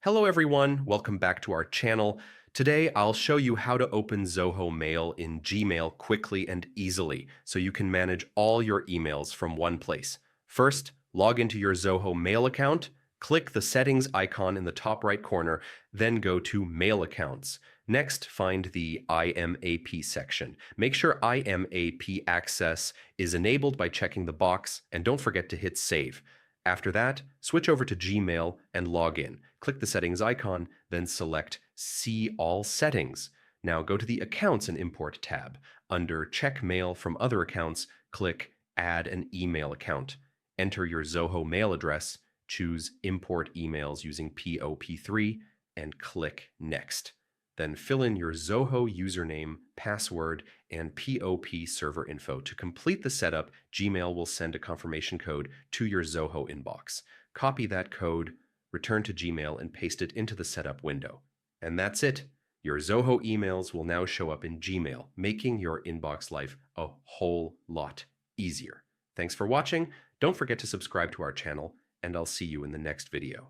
Hello everyone, welcome back to our channel. Today I'll show you how to open Zoho Mail in Gmail quickly and easily so you can manage all your emails from one place. First, log into your Zoho Mail account, click the settings icon in the top right corner, then go to Mail Accounts. Next, find the IMAP section. Make sure IMAP access is enabled by checking the box, and don't forget to hit Save. After that, switch over to Gmail and log in. Click the settings icon, then select See All Settings. Now go to the Accounts and Import tab. Under Check Mail from Other Accounts, click Add an Email Account. Enter your Zoho mail address, choose Import Emails using POP3, and click Next. Then fill in your Zoho username, password, and POP server info. To complete the setup, Gmail will send a confirmation code to your Zoho inbox. Copy that code, return to Gmail, and paste it into the setup window. And that's it. Your Zoho emails will now show up in Gmail, making your inbox life a whole lot easier. Thanks for watching. Don't forget to subscribe to our channel, and I'll see you in the next video.